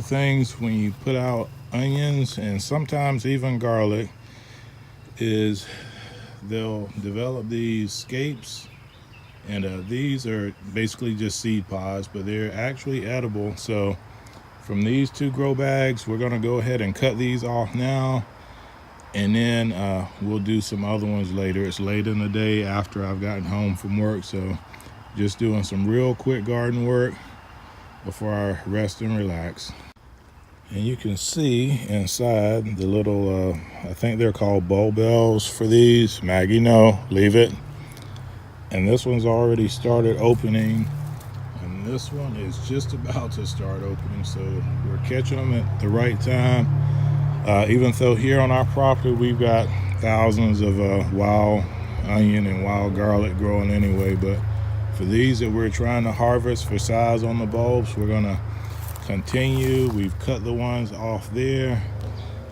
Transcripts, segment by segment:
things when you put out onions and sometimes even garlic is they'll develop these scapes, and these are basically just seed pods, but they're actually edible. So from these 2 grow bags, we're going to go ahead and cut these off now, and then we'll do some other ones later. It's late in the day after I've gotten home from work, so just doing some real quick garden work before I rest and relax. And you can see inside the little, I think they're called bulbels for these. Maggie, no, leave it. And this one's already started opening, and this one is just about to start opening. So we're catching them at the right time. Even though here on our property we've got thousands of wild onion and wild garlic growing anyway, but for these that we're trying to harvest for size on the bulbs, we're gonna continue. We've cut the ones off there.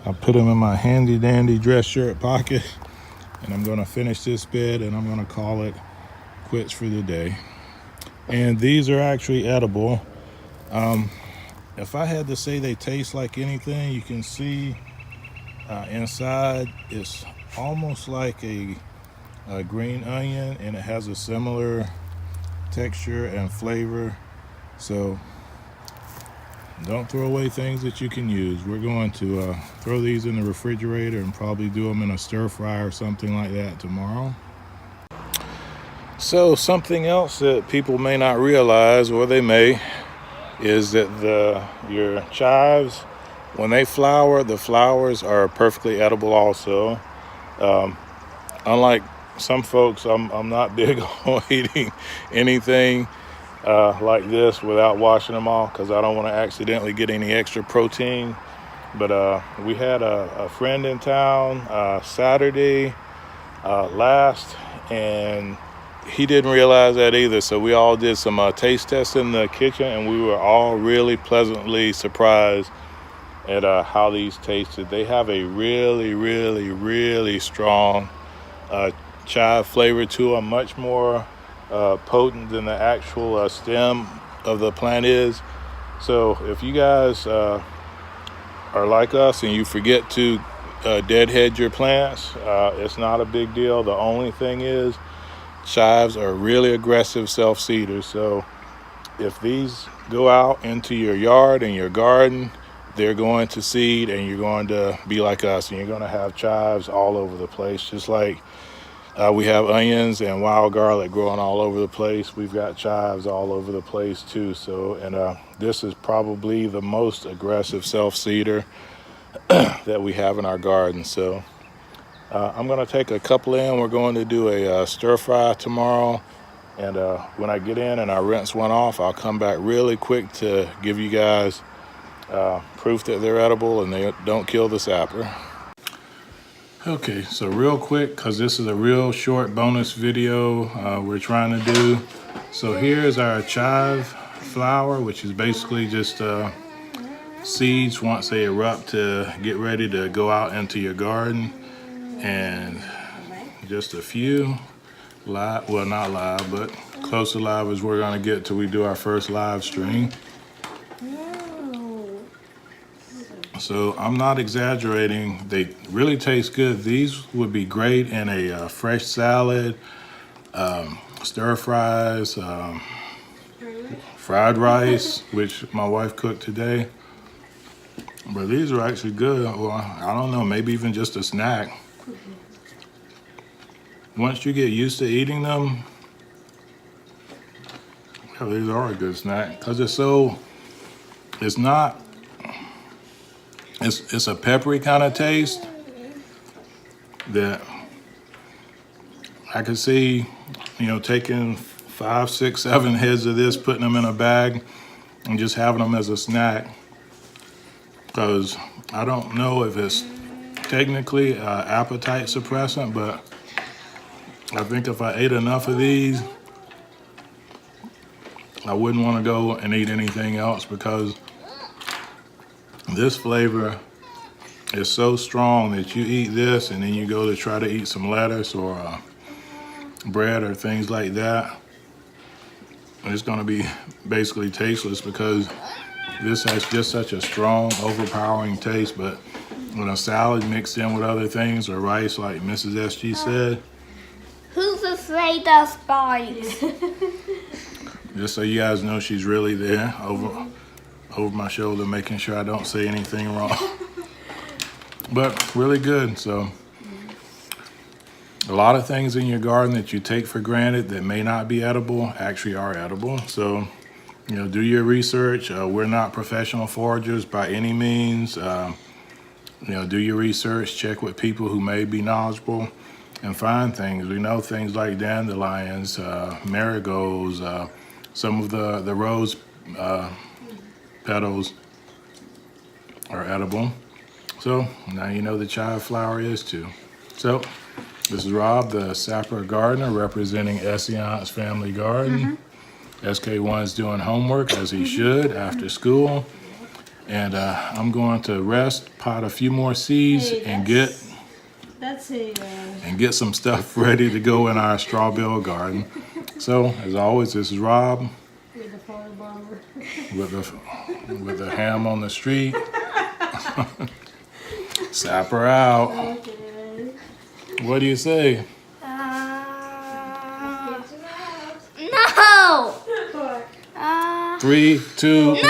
I put them in my handy dandy dress shirt pocket, and I'm gonna finish this bed and I'm gonna call it quits for the day. And these are actually edible. If I had to say they taste like anything, you can see inside it's almost like a green onion, and it has a similar texture and flavor. So don't throw away things that you can use. We're going to throw these in the refrigerator and probably do them in a stir fry or something like that tomorrow. So something else that people may not realize, or they may, is that your chives, when they flower, the flowers are perfectly edible also. Unlike some folks, I'm not big on eating anything like this without washing them off, because I don't want to accidentally get any extra protein. But we had a friend in town Saturday last, and he didn't realize that either. So we all did some taste tests in the kitchen, and we were all really pleasantly surprised at how these tasted. They have a really, really, really strong chive flavor to them, much more potent than the actual stem of the plant is. So if you guys are like us and you forget to deadhead your plants, it's not a big deal. The only thing is, chives are really aggressive self-seeders. So if these go out into your yard and your garden, they're going to seed, and you're going to be like us, and you're going to have chives all over the place. Just like we have onions and wild garlic growing all over the place, we've got chives all over the place too. So, and this is probably the most aggressive self-seeder that we have in our garden. So I'm going to take a couple in. We're going to do a stir fry tomorrow, and when I get in and I rinse one off, I'll come back really quick to give you guys proof that they're edible and they don't kill the sapper. Okay, so real quick, because this is a real short bonus video we're trying to do. So here's our chive flower, which is basically just seeds once they erupt to get ready to go out into your garden. And just a few live, well, not live, but close to live as we're gonna get till we do our first live stream. So I'm not exaggerating, they really taste good. These would be great in a fresh salad, stir fries, fried rice, which my wife cooked today. But these are actually good. Well, I don't know, maybe even just a snack. Once you get used to eating them, yeah, these are a good snack, because it's a peppery kind of taste that I could see, taking 5, 6, 7 heads of this, putting them in a bag and just having them as a snack, because I don't know if it's technically appetite suppressant, but I think if I ate enough of these, I wouldn't want to go and eat anything else, because this flavor is so strong that you eat this and then you go to try to eat some lettuce or bread or things like that, and it's going to be basically tasteless, because This has just such a strong, overpowering taste, but when a salad mixed in with other things or rice, like Mrs. SG said. Who's afraid of spikes? Just so you guys know, she's really there over my shoulder, making sure I don't say anything wrong. But really good. So a lot of things in your garden that you take for granted that may not be edible actually are edible. So, you know, do your research. We're not professional foragers by any means. You know, do your research, check with people who may be knowledgeable, and find things. We know things like dandelions, marigolds, some of the rose petals are edible. So now you know the chive flower is too. So this is Rob, the Sapper Gardener, representing Essayons Family Garden. SK1's doing homework, as he should, after school. And I'm going to rest, pot a few more seeds, and get some stuff ready to go in our straw bale garden. So, as always, this is Rob With the photobomber. with the ham on the street. Sapper out. Okay. What do you say? No! What? 3, 2. No!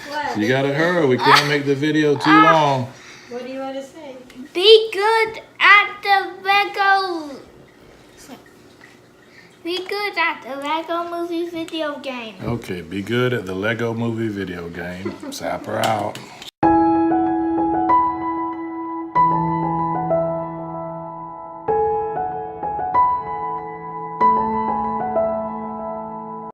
What? You gotta hurry. We can't make the video too long. What do you want to say? Be good at the Lego. Be good at the Lego movie video game. Okay, be good at the Lego movie video game. Sapper out.